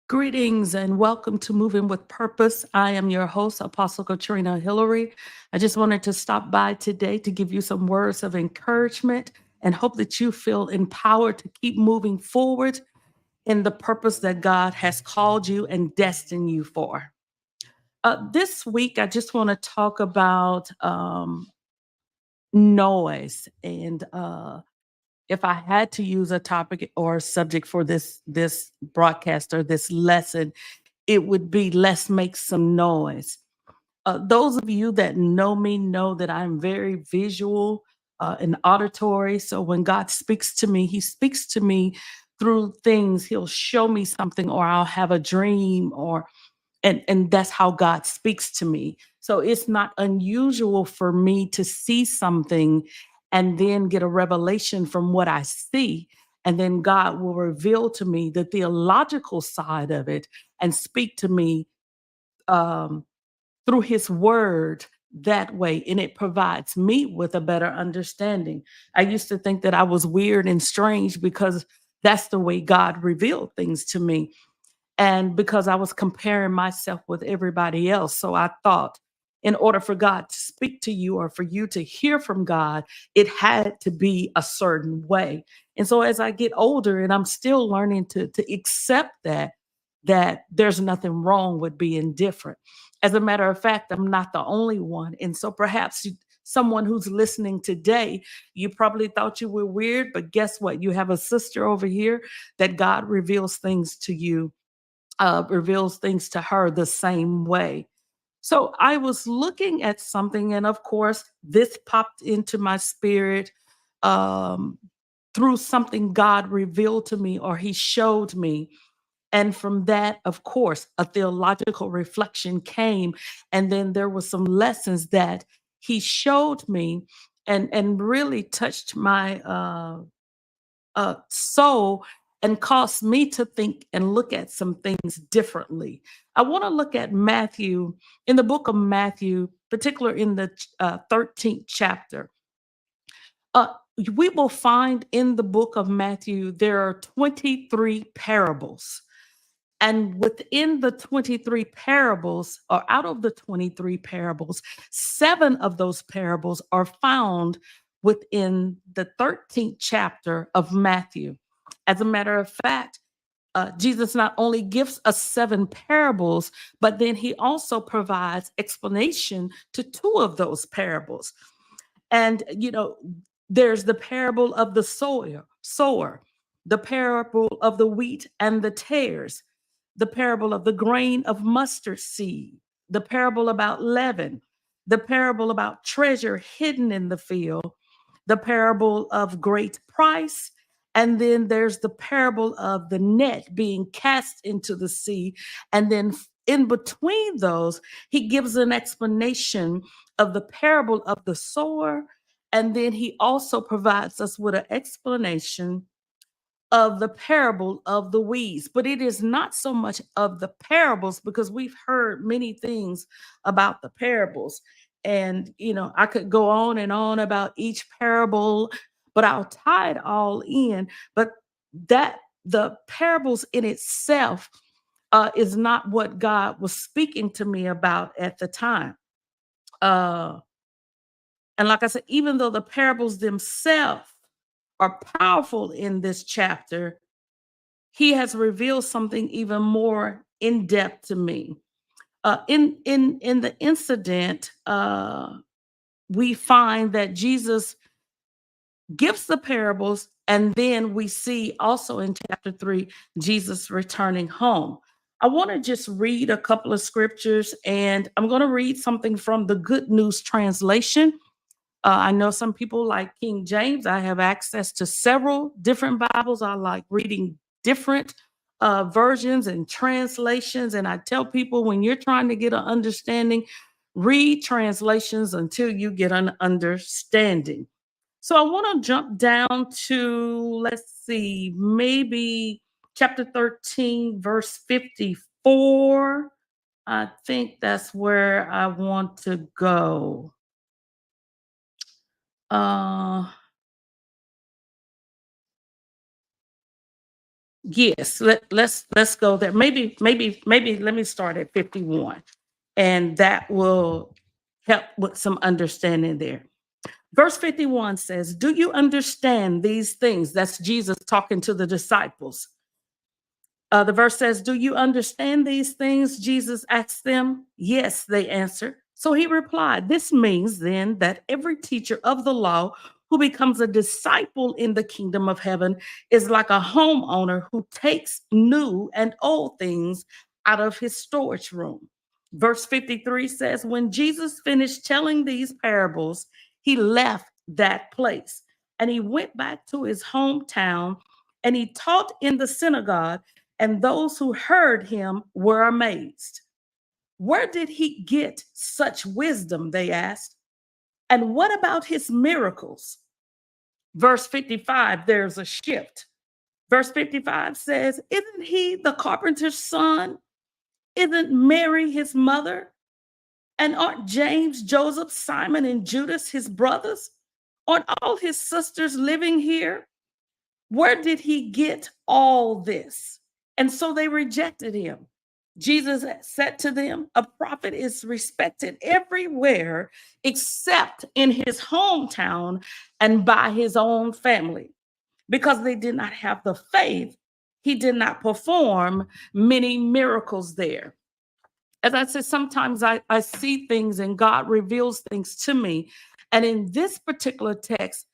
Greetings and welcome to Moving with Purpose. I am your host, Apostle Katrene Hillery. I just wanted to stop by today to give you some words of encouragement and hope that you feel empowered to keep moving forward in the purpose that God has called you and destined you for. This week, I just want to talk about noise and if I had to use a topic or a subject for this broadcast or this lesson, it would be let's make some noise. Those of you that know me know that I'm very visual and auditory. So when God speaks to me, He speaks to me through things. He'll show me something, or I'll have a dream, or and that's how God speaks to me. So it's not unusual for me to see something and then get a revelation from what I see. And then God will reveal to me the theological side of it and speak to me um, through his word that way. And it provides me with a better understanding. I used to think that I was weird and strange because that's the way God revealed things to me, and because I was comparing myself with everybody else. So I thought, in order for God to speak to you or for you to hear from God, it had to be a certain way. And so as I get older, and I'm still learning to accept that there's nothing wrong with being different. As a matter of fact, I'm not the only one. And so perhaps someone who's listening today, you probably thought you were weird, but guess what? You have a sister over here that God reveals things to you, reveals things to her the same way. So I was looking at something, and of course, this popped into my spirit um, through something God revealed to me or He showed me. And from that, of course, a theological reflection came. And then there were some lessons that He showed me and really touched my soul and caused me to think and look at some things differently. I want to look at Matthew, in the book of Matthew, particular in the 13th chapter. Uh, we will find in the book of Matthew, there are 23 parables. And within the 23 parables, or out of the 23 parables, seven of those parables are found within the 13th chapter of Matthew. As a matter of fact, Jesus not only gives us seven parables, but then he also provides explanation to two of those parables. And, there's the parable of the sower, the parable of the wheat and the tares, the parable of the grain of mustard seed, the parable about leaven, the parable about treasure hidden in the field, the parable of great price, and then there's the parable of the net being cast into the sea. And then in between those, he gives an explanation of the parable of the sower. And then he also provides us with an explanation of the parable of the weeds. But it is not so much of the parables, because we've heard many things about the parables. And, I could go on and on about each parable, but I'll tie it all in. But that the parables in itself is not what God was speaking to me about at the time. Uh, and like I said, even though the parables themselves are powerful in this chapter, he has revealed something even more in depth to me. In the incident, we find that Jesus gives the parables, and then we see also in chapter 3 Jesus returning home. I want to just read a couple of scriptures, and I'm going to read something from the Good News translation. I know some people like King James. I have access to several different Bibles. I like reading different versions and translations. And I tell people, when you're trying to get an understanding, read translations until you get an understanding. So I want to jump down to, let's see, maybe chapter 13, verse 54. I think that's where I want to go. Uh, Yes, let's go there. Maybe let me start at 51, and that will help with some understanding there. Verse 51 says, "Do you understand these things?" That's Jesus talking to the disciples. The verse says, "Do you understand these things?" Jesus asked them. "Yes," they answered. So he replied, "This means then that every teacher of the law who becomes a disciple in the kingdom of heaven is like a homeowner who takes new and old things out of his storage room." Verse 53 says, "When Jesus finished telling these parables, he left that place and he went back to his hometown and he taught in the synagogue, and those who heard him were amazed." "Where did he get such wisdom?" they asked. "And what about his miracles?" Verse 55, there's a shift. Verse 55 says, "Isn't he the carpenter's son? Isn't Mary his mother? And aren't James, Joseph, Simon, and Judas his brothers? Aren't all his sisters living here? Where did he get all this?" And so they rejected him. Jesus said to them, "A prophet is respected everywhere except in his hometown and by his own family." Because they did not have the faith, he did not perform many miracles there. As I said, sometimes I see things and God reveals things to me. And in this particular text,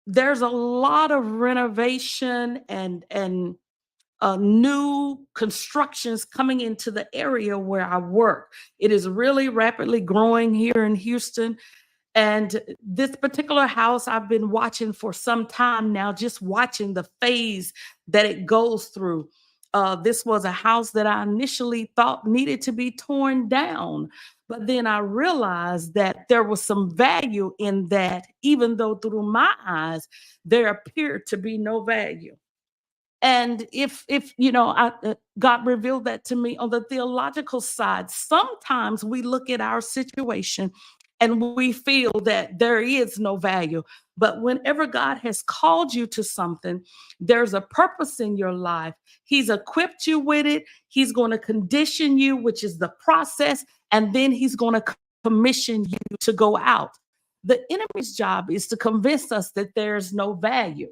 there's a lot of renovation and new constructions coming into the area where I work. It is really rapidly growing here in Houston. And this particular house I've been watching for some time now, just watching the phase that it goes through. This was a house that I initially thought needed to be torn down. But then I realized that there was some value in that, even though through my eyes, there appeared to be no value. And if God revealed that to me on the theological side. Sometimes we look at our situation and we feel that there is no value. But whenever God has called you to something, there's a purpose in your life. He's equipped you with it. He's going to condition you, which is the process, and then he's going to commission you to go out. The enemy's job is to convince us that there's no value.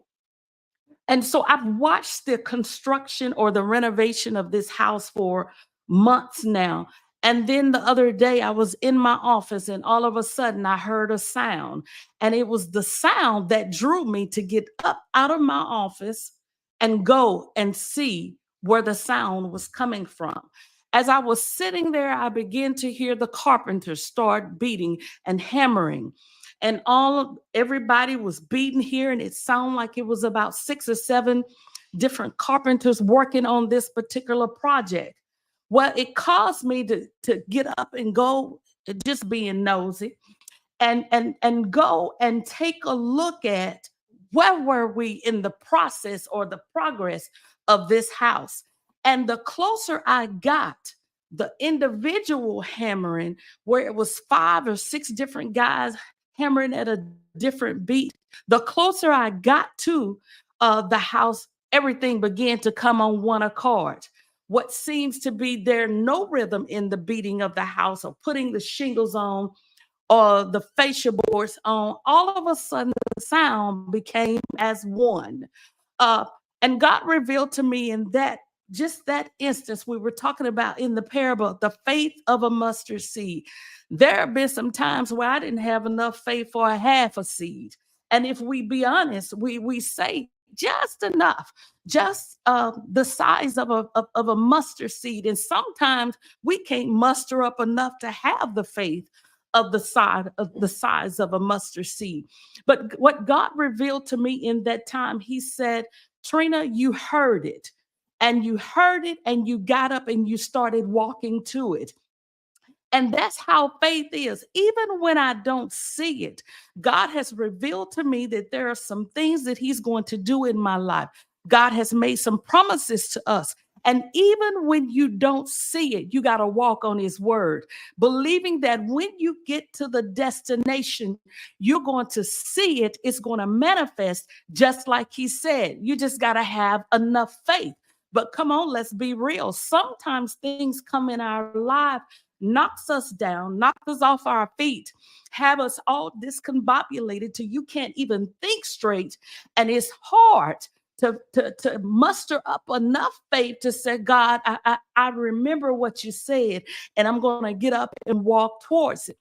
And so I've watched the construction or the renovation of this house for months now. And then the other day, I was in my office and all of a sudden I heard a sound. And it was the sound that drew me to get up out of my office and go and see where the sound was coming from. As I was sitting there, I began to hear the carpenters start beating and hammering, and everybody was beating here, and it sounded like it was about 6 or 7 different carpenters working on this particular project. Well, it caused me to get up and go, just being nosy, and go and take a look at where were we in the process or the progress of this house. And the closer I got, the individual hammering, where it was 5 or 6 different guys hammering at a different beat, the closer I got to the house, everything began to come on one accord. What seems to be there no rhythm in the beating of the house or putting the shingles on or the fascia boards on, all of a sudden the sound became as one. Uh, and God revealed to me in that just that instance we were talking about in the parable, the faith of a mustard seed. There have been some times where I didn't have enough faith for a half a seed. And if we be honest, we say just enough, just the size of a mustard seed. And sometimes we can't muster up enough to have the faith of the size of a mustard seed. But what God revealed to me in that time, he said, "Trina, you heard it. And you heard it and you got up and you started walking to it." And that's how faith is. Even when I don't see it, God has revealed to me that there are some things that he's going to do in my life. God has made some promises to us. And even when you don't see it, you got to walk on his word, believing that when you get to the destination, you're going to see it. It's going to manifest just like he said. You just got to have enough faith. But come on, let's be real. Sometimes things come in our life, knocks us down, knocks us off our feet, have us all discombobulated till you can't even think straight. And it's hard to muster up enough faith to say, God, I remember what you said, and I'm going to get up and walk towards it.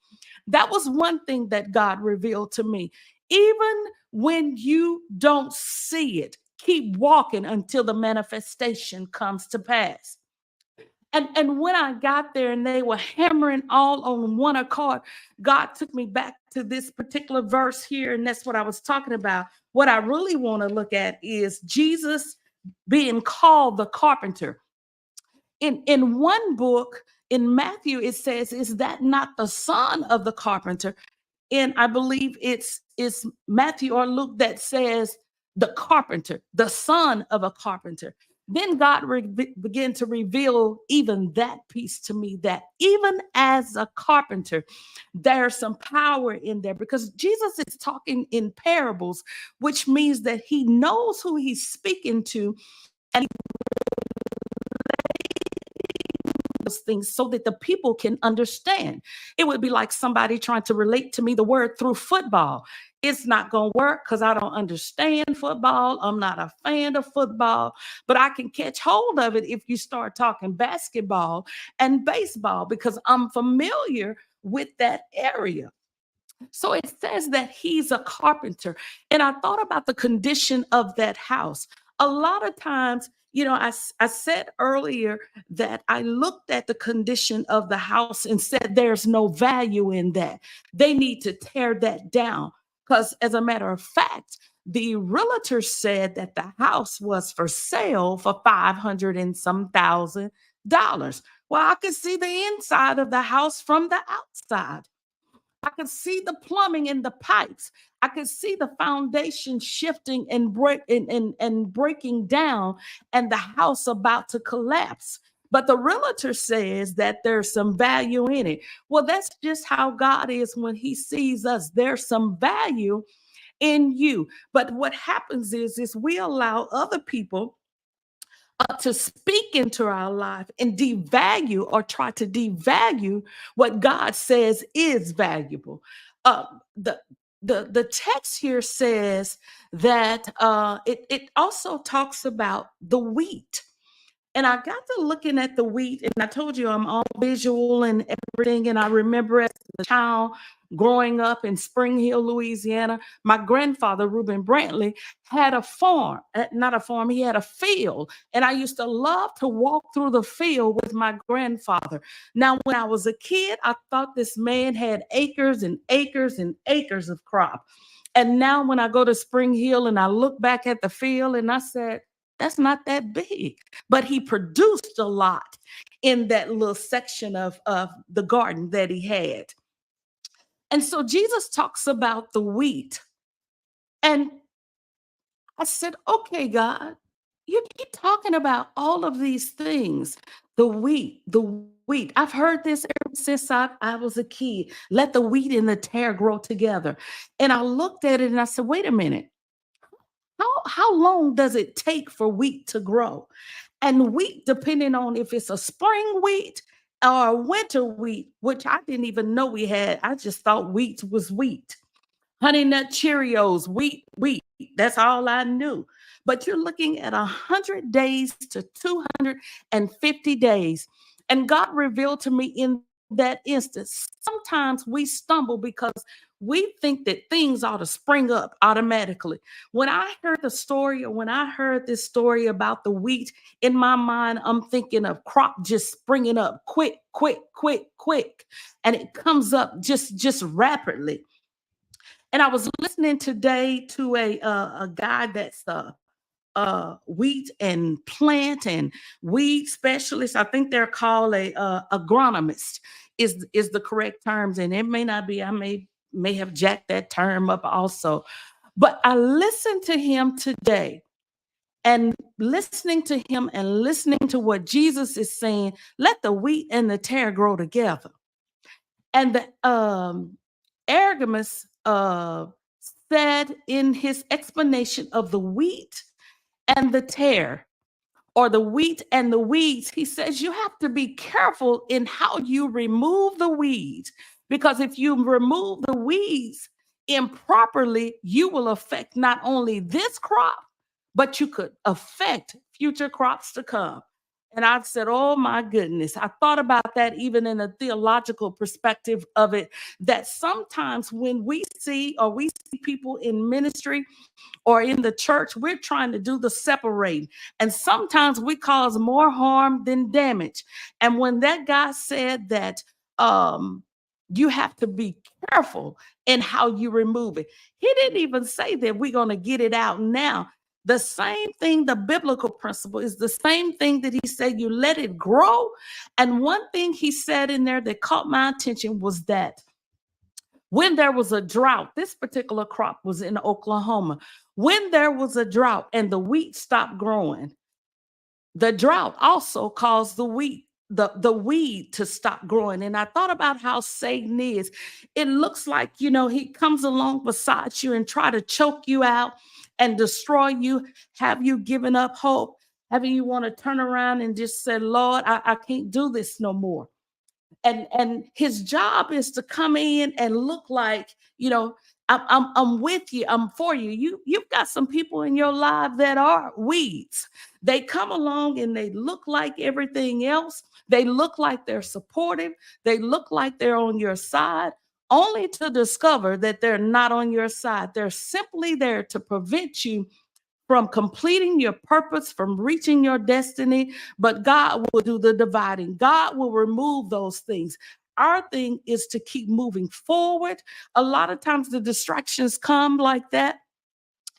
That was one thing that God revealed to me. Even when you don't see it, keep walking until the manifestation comes to pass. And when I got there and they were hammering all on one accord, God took me back to this particular verse here. And that's what I was talking about. What I really want to look at is Jesus being called the carpenter. In one book, in Matthew, it says, is that not the son of the carpenter? And I believe it's Matthew or Luke that says the carpenter, the son of a carpenter. Then God began to reveal even that piece to me, that even as a carpenter, there's some power in there, because Jesus is talking in parables, which means that he knows who he's speaking to, and those things so that the people can understand. It would be like somebody trying to relate to me the word through football. It's not going to work because I don't understand football. I'm not a fan of football, but I can catch hold of it if you start talking basketball and baseball, because I'm familiar with that area. So it says that he's a carpenter. And I thought about the condition of that house. A lot of times, I said earlier that I looked at the condition of the house and said there's no value in that. They need to tear that down. Because as a matter of fact, the realtor said that the house was for sale for 500 and some $1,000. Well, I could see the inside of the house from the outside. I could see the plumbing and the pipes. I could see the foundation shifting and breaking down, and the house about to collapse. But the realtor says that there's some value in it. Well, that's just how God is when he sees us. There's some value in you. But what happens is we allow other people to speak into our life and devalue or try to devalue what God says is valuable. Uh, the the text here says that it also talks about the wheat. And I got to looking at the wheat, and I told you I'm all visual and everything. And I remember as a child growing up in Spring Hill, Louisiana, my grandfather, Reuben Brantley, had a farm, not a farm, he had a field. And I used to love to walk through the field with my grandfather. Now, when I was a kid, I thought this man had acres and acres and acres of crop. And now when I go to Spring Hill and I look back at the field and I said, that's not that big. But he produced a lot in that little section of the garden that he had. And so Jesus talks about the wheat. And I said, okay, God, you keep talking about all of these things. The wheat, the wheat. I've heard this ever since I was a kid. Let the wheat and the tare grow together. And I looked at it and I said, wait a minute. How long does it take for wheat to grow? And wheat, depending on if it's a spring wheat or a winter wheat, which I didn't even know we had. I just thought wheat was wheat. Honey Nut Cheerios, wheat, wheat. That's all I knew. But you're looking at 100 days to 250 days. And God revealed to me in that instance, sometimes we stumble because we think that things ought to spring up automatically. When I heard the story, or when I heard this story about the wheat, in my mind, I'm thinking of crop just springing up quick, quick, quick, quick. And it comes up just rapidly. And I was listening today to a guy that's wheat and plant and weed specialist. I think they're called a agronomist is the correct terms, and it may not be. I may have jacked that term up also, but I listened to him today, and listening to him and listening to what Jesus is saying, let the wheat and the tare grow together. And the Ergamus said in his explanation of the wheat and the tare, or the wheat and the weeds, he says you have to be careful in how you remove the weeds, because if you remove the weeds improperly, you will affect not only this crop, but you could affect future crops to come. And I said, oh my goodness, I thought about that even in a theological perspective of it, that sometimes when we see people in ministry or in the church, we're trying to do the separating. And sometimes we cause more harm than damage. And when that guy said that you have to be careful in how you remove it, he didn't even say that we're going to get it out now. The same thing, the biblical principle is the same thing that he said, you let it grow. And one thing he said in there that caught my attention was that when there was a drought, this particular crop was in Oklahoma. When there was a drought and the wheat stopped growing, the drought also caused the weed to stop growing. And I thought about how Satan is. It looks like, he comes along beside you and try to choke you out and destroy you, have you given up hope, having you want to turn around and just say, Lord, I can't do this no more. And his job is to come in and look like, I'm with you, I'm for you. You've got some people in your life that are weeds. They come along and they look like everything else. They look like they're supportive. They look like they're on your side, only to discover that they're not on your side. They're simply there to prevent you from completing your purpose, from reaching your destiny, but God will do the dividing. God will remove those things. Our thing is to keep moving forward. A lot of times the distractions come like that.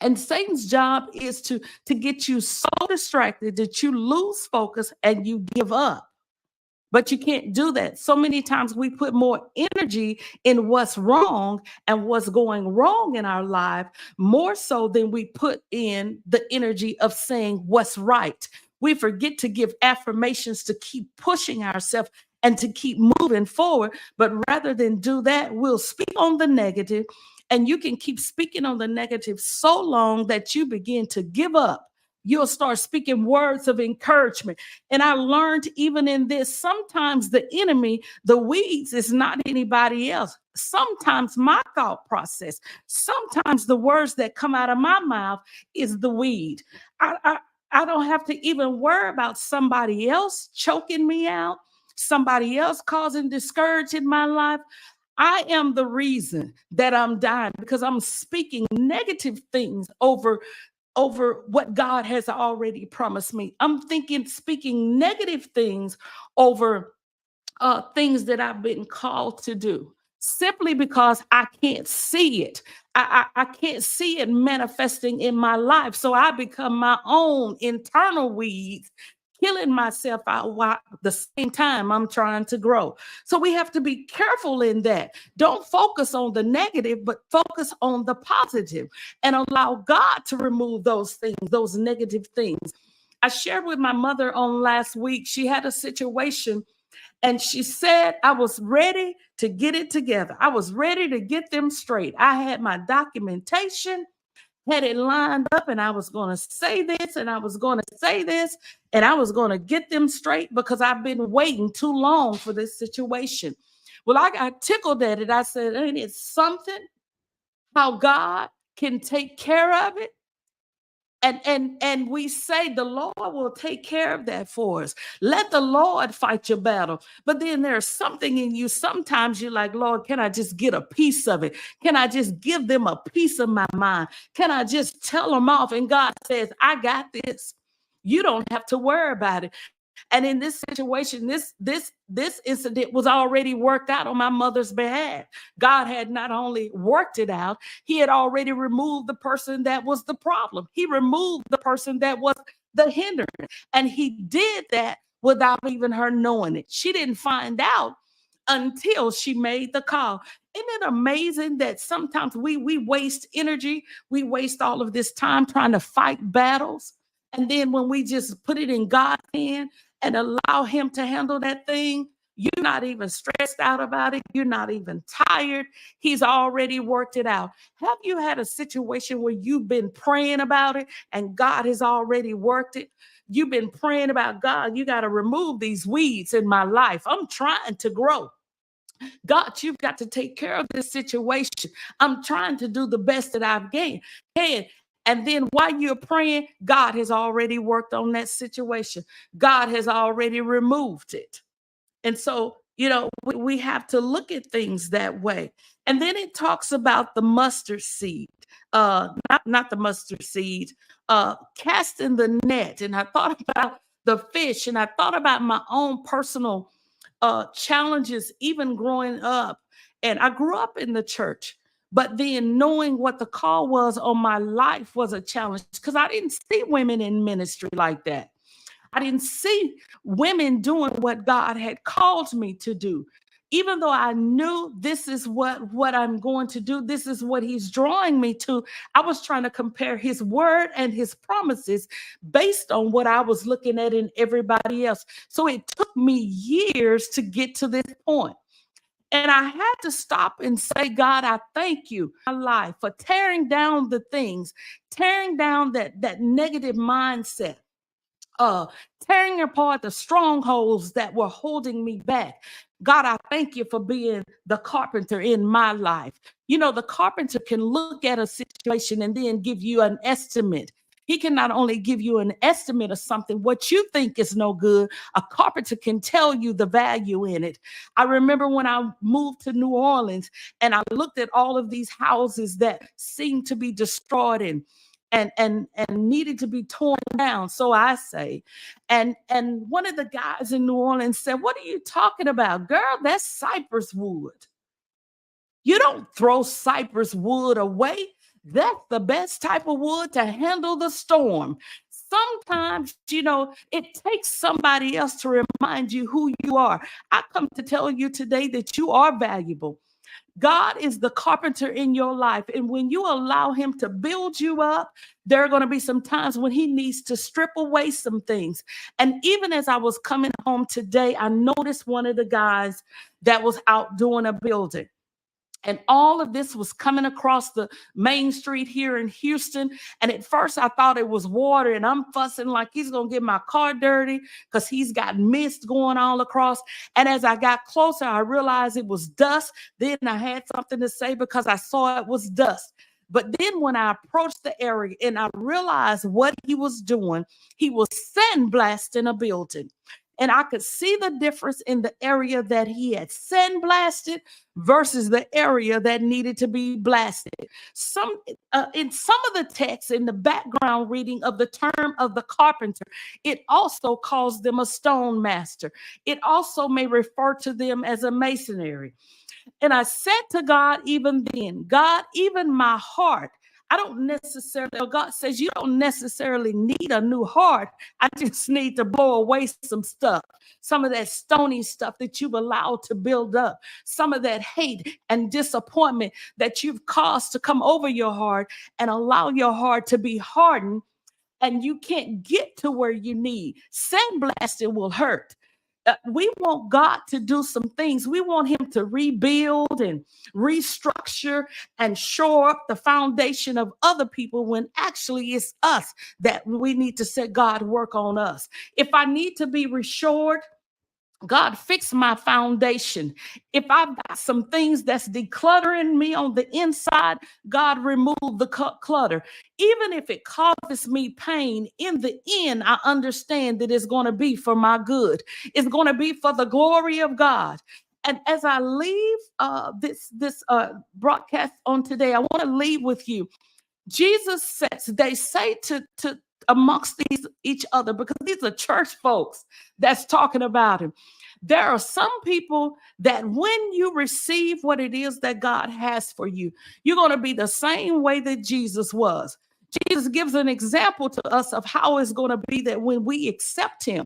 And Satan's job is to get you so distracted that you lose focus and you give up. But you can't do that. So many times we put more energy in what's wrong and what's going wrong in our life, more so than we put in the energy of saying what's right. We forget to give affirmations to keep pushing ourselves and to keep moving forward. But rather than do that, we'll speak on the negative, and you can keep speaking on the negative so long that you begin to give up. You'll start speaking words of encouragement. And I learned even in this, sometimes the enemy, the weeds, is not anybody else. Sometimes my thought process, sometimes the words that come out of my mouth is the weed. I don't have to even worry about somebody else choking me out, somebody else causing discouragement in my life. I am the reason that I'm dying because I'm speaking negative things over what God has already promised me. I'm speaking negative things over things that I've been called to do, simply because I can't see it. I can't see it manifesting in my life. So I become my own internal weeds, killing myself out while at the same time I'm trying to grow. So we have to be careful in that. Don't focus on the negative, but focus on the positive and allow God to remove those things, those negative things. I shared with my mother on last week. She had a situation and she said, I was ready to get it together. I was ready to get them straight. I had my documentation, had it lined up, and I was going to say this and I was going to say this and I was going to get them straight because I've been waiting too long for this situation. Well, I got tickled at it. I said, ain't it something how God can take care of it? And we say the Lord will take care of that for us. Let the Lord fight your battle. But then there's something in you. Sometimes you're like, Lord, can I just get a piece of it? Can I just give them a piece of my mind? Can I just tell them off? And God says, I got this. You don't have to worry about it. And in this situation, this incident was already worked out on my mother's behalf. God had not only worked it out, he had already removed the person that was the problem. He removed the person that was the hindrance. And he did that without even her knowing it. She didn't find out until she made the call. Isn't it amazing that sometimes we waste energy, we waste all of this time trying to fight battles And then when we just put it in God's hand and allow him to handle that thing, you're not even stressed out about it. You're not even tired. He's already worked it out. Have you had a situation where you've been praying about it and God has already worked it? You've been praying about, God, you got to remove these weeds in my life. I'm trying to grow. God, you've got to take care of this situation. I'm trying to do the best that I've can. And then while you're praying, God has already worked on that situation. God has already removed it. And so, we have to look at things that way. And then it talks about the mustard seed, not the mustard seed, casting the net. And I thought about the fish, and I thought about my own personal challenges, even growing up. And I grew up in the church, but then knowing what the call was on my life was a challenge because I didn't see women in ministry like that. I didn't see women doing what God had called me to do. Even though I knew this is what I'm going to do, this is what he's drawing me to, I was trying to compare his word and his promises based on what I was looking at in everybody else. So it took me years to get to this point. And I had to stop and say, God, I thank you my life for tearing down the things, tearing down that negative mindset, tearing apart the strongholds that were holding me back. God, I thank you for being the carpenter in my life. The carpenter can look at a situation and then give you an estimate. He can not only give you an estimate of something, what you think is no good, a carpenter can tell you the value in it. I remember when I moved to New Orleans and I looked at all of these houses that seemed to be destroyed and needed to be torn down, so I say. And one of the guys in New Orleans said, "What are you talking about, girl? That's cypress wood. You don't throw cypress wood away. That's the best type of wood to handle the storm." Sometimes, it takes somebody else to remind you who you are. I come to tell you today that you are valuable. God is the carpenter in your life. And when you allow him to build you up, there are going to be some times when he needs to strip away some things. And even as I was coming home today, I noticed one of the guys that was out doing a building. And all of this was coming across the main street here in Houston. And at first I thought it was water, and I'm fussing like he's going to get my car dirty because he's got mist going all across. And as I got closer, I realized it was dust. Then I had something to say because I saw it was dust. But then when I approached the area and I realized what he was doing, he was sandblasting a building. And I could see the difference in the area that he had sandblasted versus the area that needed to be blasted. In some of the texts in the background reading of the term of the carpenter, it also calls them a stone master. It also may refer to them as a masonry. And I said to God, even then, God, even my heart, God says you don't necessarily need a new heart. I just need to blow away some stuff, some of that stony stuff that you've allowed to build up, some of that hate and disappointment that you've caused to come over your heart and allow your heart to be hardened, and you can't get to where you need. Sandblasting will hurt. We want God to do some things. We want him to rebuild and restructure and shore up the foundation of other people, when actually it's us that we need to set God work on us. If I need to be restored, God, fix my foundation. If I've got some things that's decluttering me on the inside, God, remove the clutter. Even if it causes me pain, in the end, I understand that it's going to be for my good. It's going to be for the glory of God. And as I leave this broadcast on today, I want to leave with you. Jesus says, they say to amongst each other, because these are church folks that's talking about him. There are some people that when you receive what it is that God has for you, you're going to be the same way that Jesus was. Jesus gives an example to us of how it's going to be that when we accept him.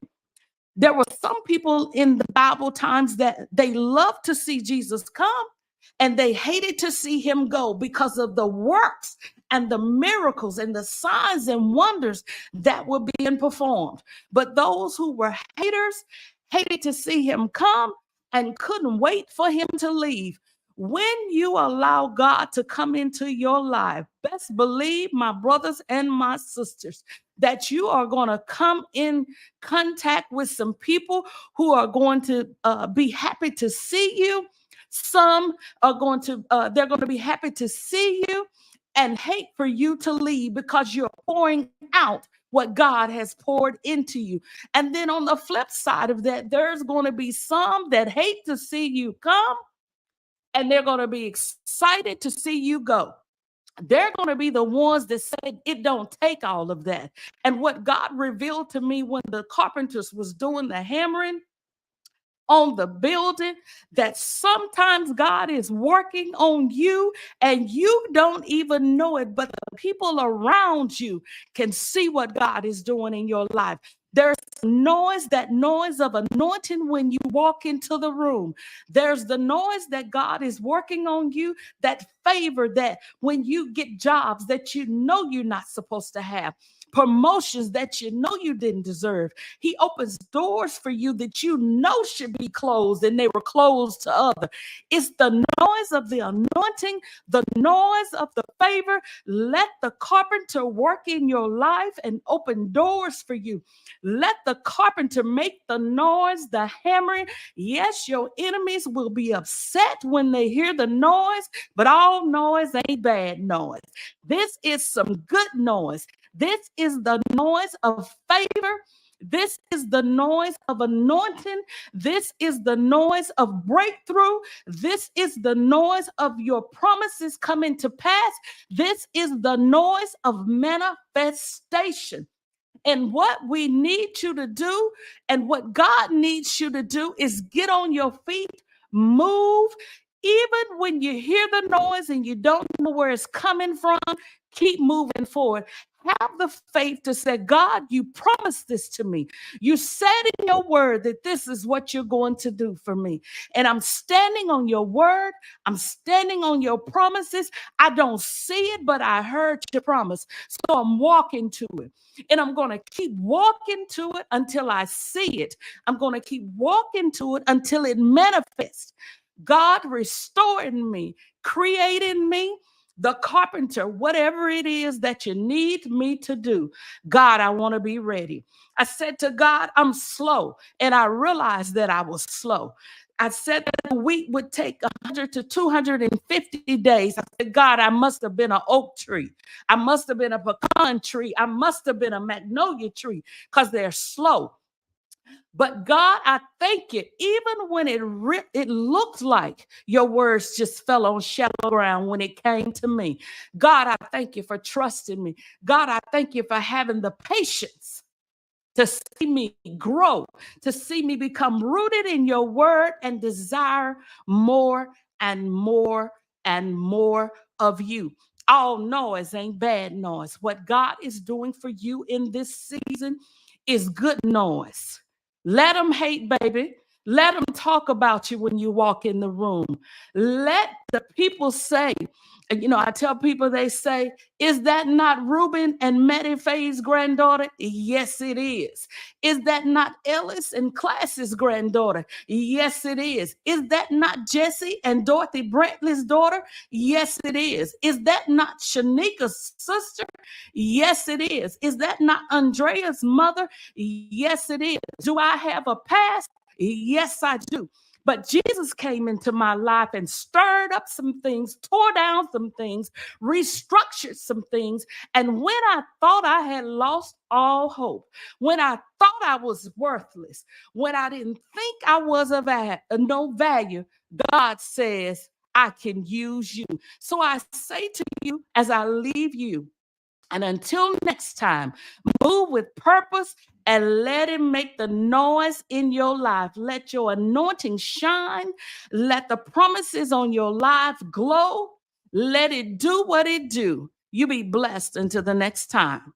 There were some people in the Bible times that they love to see Jesus come, and they hated to see him go because of the works and the miracles and the signs and wonders that were being performed. But those who were haters hated to see him come and couldn't wait for him to leave. When you allow God to come into your life, best believe, my brothers and my sisters, that you are going to come in contact with some people who are going to be happy to see you. Some are going to, they're going to be happy to see you and hate for you to leave because you're pouring out what God has poured into you. And then on the flip side of that, there's going to be some that hate to see you come, and they're going to be excited to see you go. They're going to be the ones that said it don't take all of that. And what God revealed to me when the carpenters was doing the hammering on the building, that sometimes God is working on you and you don't even know it, but the people around you can see what God is doing in your life. There's noise, that noise of anointing when you walk into the room. There's the noise that God is working on you, that favor that when you get jobs that you know you're not supposed to have, promotions that you know you didn't deserve. He opens doors for you that you know should be closed and they were closed to others. It's the noise of the anointing, the noise of the favor. Let the carpenter work in your life and open doors for you. Let the carpenter make the noise, the hammering. Yes, your enemies will be upset when they hear the noise, but all noise ain't bad noise. This is some good noise. This is the noise of favor. This is the noise of anointing. This is the noise of breakthrough. This is the noise of your promises coming to pass. This is the noise of manifestation. And what we need you to do and what God needs you to do is get on your feet, move. Even when you hear the noise and you don't know where it's coming from, keep moving forward. Have the faith to say, God, you promised this to me. You said in your word that this is what you're going to do for me. And I'm standing on your word. I'm standing on your promises. I don't see it, but I heard your promise. So I'm walking to it. And I'm going to keep walking to it until I see it. I'm going to keep walking to it until it manifests. God restoring me, creating me, the carpenter, whatever it is that you need me to do. God, I want to be ready. I said to God, I'm slow. And I realized that I was slow. I said that the week would take 100 to 250 days. I said, God, I must have been an oak tree. I must have been a pecan tree. I must have been a magnolia tree because they're slow. But God, I thank you. Even when it looked like your words just fell on shallow ground when it came to me. God, I thank you for trusting me. God, I thank you for having the patience to see me grow, to see me become rooted in your word and desire more and more and more of you. All noise ain't bad noise. What God is doing for you in this season is good noise. Let them hate, baby. Let them talk about you when you walk in the room. Let the people say, I tell people, they say, is that not Reuben and Mattie Faye's granddaughter? Yes, it is. Is that not Ellis and Class's granddaughter? Yes, it is. Is that not Jesse and Dorothy Brantley's daughter? Yes, it is. Is that not Shanika's sister? Yes, it is. Is that not Andrea's mother? Yes, it is. Do I have a past? Yes, I do. But Jesus came into my life and stirred up some things, tore down some things, restructured some things. And when I thought I had lost all hope, when I thought I was worthless, when I didn't think I was of no value, God says, I can use you. So I say to you as I leave you, and until next time, move with purpose and let him make the noise in your life. Let your anointing shine. Let the promises on your life glow. Let it do what it do. You be blessed until the next time.